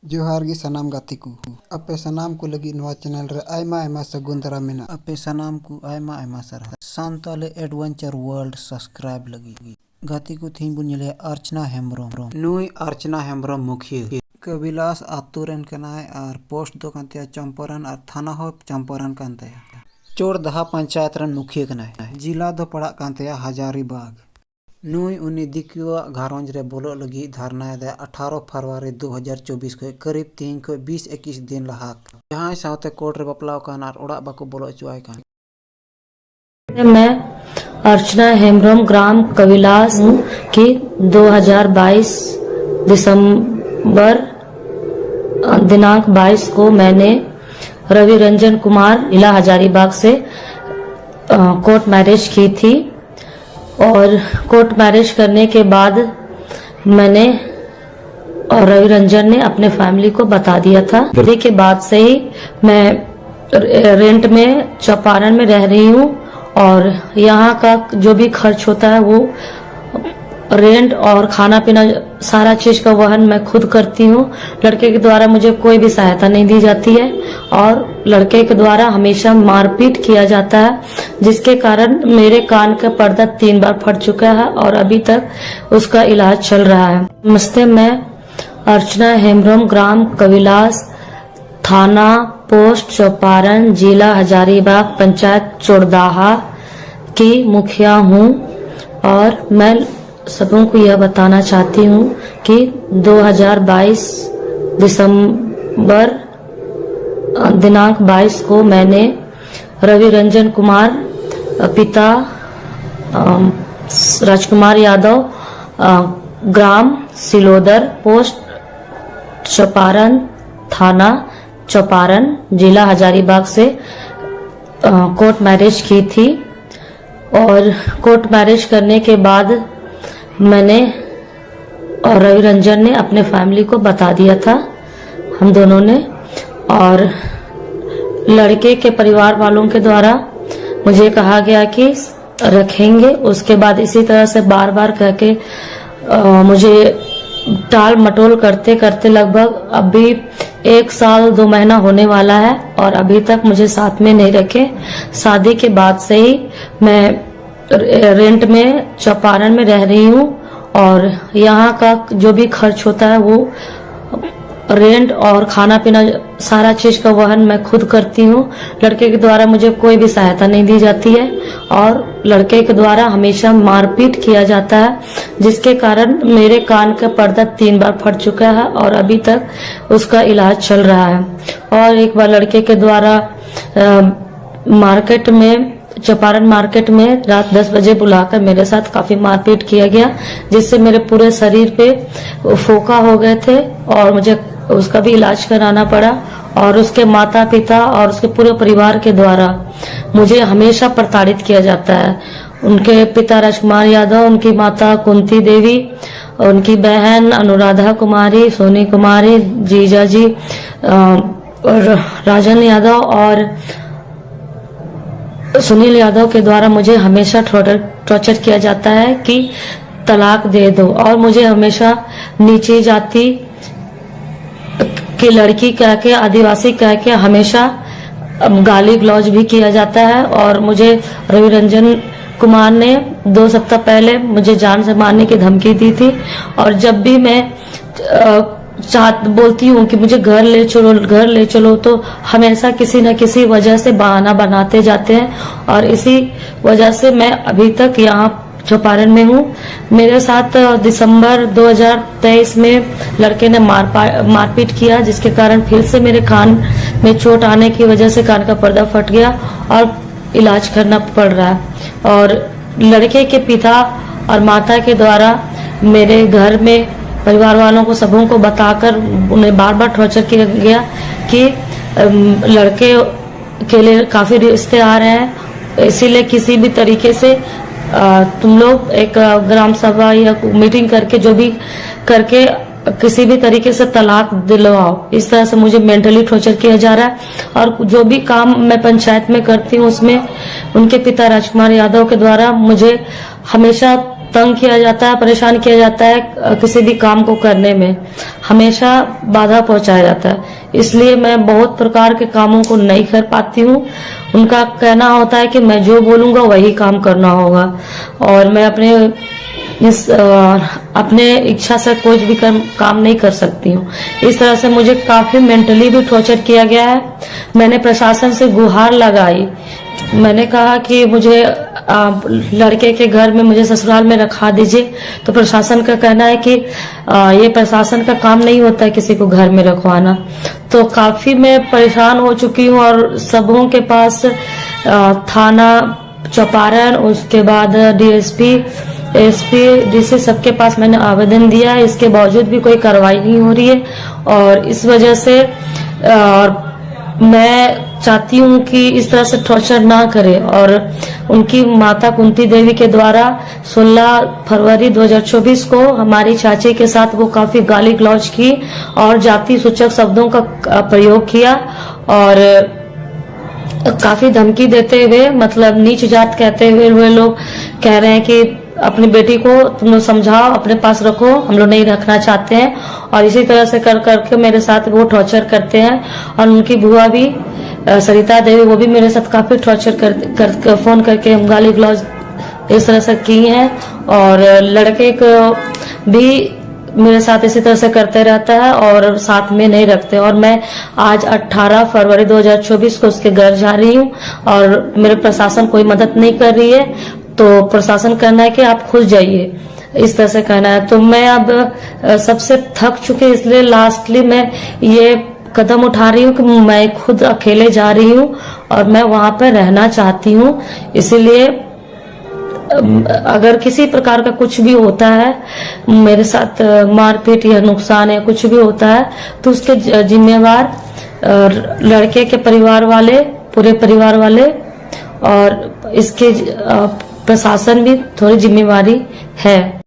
जोहार गी सनाम गाती को अपे सनाम को लगी नवा चैनल रे आयमा आयमा सगुन दरा मेना अपे सनाम को आयमा आयमा सारा सांताले एडवेंचर वर्ल्ड सब्सक्राइब लगी गाती को थी बुनिले अर्चना हेम्ब्रम नुई अर्चना हेम्ब्रम मुखिया कबिलास आतु रेन कनाय और पोस्ट दो कांते चंपारण और थाना हो चंपारण कांते चोरदहा पंचायत रन मुखिया कनाय जिला दो पड़ा कांते हजारीबाग नुई उनी दिकुआ घारंज रे बोलो लगी धरना दे 18 फरवरी 2024 को करीब 3 को 20-21 दिन लहा जहां साथे कोर्ट रे बपलाव कान और ओड़ा बाको बोलो चुआय कान। मैं अर्चना हेम्ब्रम ग्राम कविलास की 2022 दिसंबर दिनांक 22 को मैंने रवि रंजन कुमार जिला हजारीबाग से कोर्ट मैरिज की थी और कोर्ट मैरिज करने के बाद मैंने और रवि रंजन ने अपने फैमिली को बता दिया था। शादी के बाद से ही मैं रेंट में चौपारण में रह रही हूँ और यहाँ का जो भी खर्च होता है वो रेंट और खाना पीना सारा चीज का वहन मैं खुद करती हूँ। लड़के के द्वारा मुझे कोई भी सहायता नहीं दी जाती है और लड़के के द्वारा हमेशा मारपीट किया जाता है, जिसके कारण मेरे कान का पर्दा 3 बार फट चुका है और अभी तक उसका इलाज चल रहा है। नमस्ते, मैं अर्चना हेम्ब्रम ग्राम कविलास थाना पोस्ट चौपारण जिला हजारीबाग पंचायत चोरदहा की मुखिया हूँ और मैं सबों को यह बताना चाहती हूँ कि 2022 दिसंबर दिनांक 22 को मैंने रवि रंजन कुमार पिता राजकुमार यादव ग्राम सिलोदर पोस्ट चौपारण थाना चौपारण जिला हजारीबाग से कोर्ट मैरिज की थी और कोर्ट मैरिज करने के बाद मैंने और रवि रंजन ने अपने फैमिली को बता दिया था, हम दोनों ने, और लड़के के परिवार वालों के द्वारा मुझे कहा गया कि रखेंगे। उसके बाद इसी तरह से बार बार कह के मुझे टाल मटोल करते करते लगभग अभी 1 साल 2 महीना होने वाला है और अभी तक मुझे साथ में नहीं रखे। शादी के बाद से ही मैं रेंट में चौपारण में रह रही हूँ और यहाँ का जो भी खर्च होता है वो रेंट और खाना पीना सारा चीज का वहन मैं खुद करती हूँ। लड़के के द्वारा मुझे कोई भी सहायता नहीं दी जाती है और लड़के के द्वारा हमेशा मारपीट किया जाता है, जिसके कारण मेरे कान का पर्दा 3 बार फट चुका है और अभी तक उसका इलाज चल रहा है। और एक बार लड़के के द्वारा मार्केट में चौपारण मार्केट में रात 10 बजे बुलाकर मेरे साथ काफी मारपीट किया गया, जिससे मेरे पूरे शरीर पे फोका हो गए थे और मुझे उसका भी इलाज कराना पड़ा। और उसके माता पिता और उसके पूरे परिवार के द्वारा मुझे हमेशा प्रताड़ित किया जाता है। उनके पिता राजकुमार यादव, उनकी माता कुंती देवी, उनकी बहन अनुराधा कुमारी, सोनी कुमारी, जीजा जी और राजन यादव और सुनील यादव के द्वारा मुझे हमेशा टॉर्चर किया जाता है कि तलाक दे दो और मुझे हमेशा नीचे जाति की लड़की कह के, आदिवासी कह के हमेशा गाली गलौज भी किया जाता है। और मुझे रवि रंजन कुमार ने 2 सप्ताह पहले मुझे जान से मारने की धमकी दी थी और जब भी मैं बोलती हूँ कि मुझे घर ले चलो तो हमेशा किसी न किसी वजह से बहाना बनाते जाते हैं और इसी वजह से मैं अभी तक यहाँ चौपारण में हूँ। मेरे साथ दिसंबर 2023 में लड़के ने मारपीट किया, जिसके कारण फिर से मेरे कान में चोट आने की वजह से कान का पर्दा फट गया और इलाज करना पड़ रहा है। और लड़के के पिता और माता के द्वारा मेरे घर में परिवार वालों को सबों को बताकर उन्हें बार बार टॉर्चर किया गया कि लड़के के लिए काफी रिश्ते आ रहे हैं, इसीलिए किसी भी तरीके से तुम लोग एक ग्राम सभा या मीटिंग करके जो भी करके किसी भी तरीके से तलाक दिलवाओ। इस तरह से मुझे मेंटली टॉर्चर किया जा रहा है और जो भी काम मैं पंचायत में करती हूँ उसमें उनके पिता राजकुमार यादव के द्वारा मुझे हमेशा तंग किया जाता है, परेशान किया जाता है, किसी भी काम को करने में हमेशा बाधा पहुंचाया जाता है। इसलिए मैं बहुत प्रकार के कामों को नहीं कर पाती हूँ। उनका कहना होता है कि मैं जो बोलूंगा वही काम करना होगा, और मैं अपने इच्छा से कोई भी काम नहीं कर सकती हूँ। इस तरह से मुझे काफी मेंटली भी टॉर्चर किया गया है। मैंने प्रशासन से गुहार लगाई, मैंने कहा कि मुझे लड़के के घर में, मुझे ससुराल में रखा दीजिए। तो प्रशासन का कहना है कि ये प्रशासन का काम नहीं होता है किसी को घर में रखवाना। तो काफी मैं परेशान हो चुकी हूँ, और सबों के पास थाना चंपारण, उसके बाद डीएसपी, एसपी, डीसी, सबके पास मैंने आवेदन दिया है। इसके बावजूद भी कोई कार्रवाई नहीं हो रही है, और इस वजह से मैं चाहती हूँ कि इस तरह से टॉर्चर ना करे। और उनकी माता कुंती देवी के द्वारा 16 फरवरी 2024 को हमारी चाची के साथ वो काफी गाली गलौज की और जाति सूचक शब्दों का प्रयोग किया, और काफी धमकी देते हुए, मतलब नीच जात कहते हुए वे लोग कह रहे हैं कि अपनी बेटी को तुम लोग समझाओ, अपने पास रखो, हम लोग नहीं रखना चाहते हैं। और इसी तरह से कर करके मेरे साथ वो टॉर्चर करते हैं। और उनकी बुआ भी सरिता देवी, वो भी मेरे साथ काफी टॉर्चर कर फोन करके गाली गलौज इस तरह से की हैं। और लड़के को भी मेरे साथ इसी तरह से करते रहता है, और साथ में नहीं रखते। और मैं आज 18 फरवरी 2024 को उसके घर जा रही हूँ, और मेरे प्रशासन कोई मदद नहीं कर रही है। तो प्रशासन कहना है कि आप खुद जाइए, इस तरह से कहना है। तो मैं अब सबसे थक चुके, इसलिए लास्टली मैं ये कदम उठा रही हूँ कि मैं खुद अकेले जा रही हूँ, और मैं वहां पर रहना चाहती हूँ। इसीलिए अगर किसी प्रकार का कुछ भी होता है, मेरे साथ मारपीट या नुकसान या कुछ भी होता है, तो उसके जिम्मेवार लड़के के परिवार वाले, पूरे परिवार वाले, और इसके प्रशासन भी थोड़ी जिम्मेवारी है।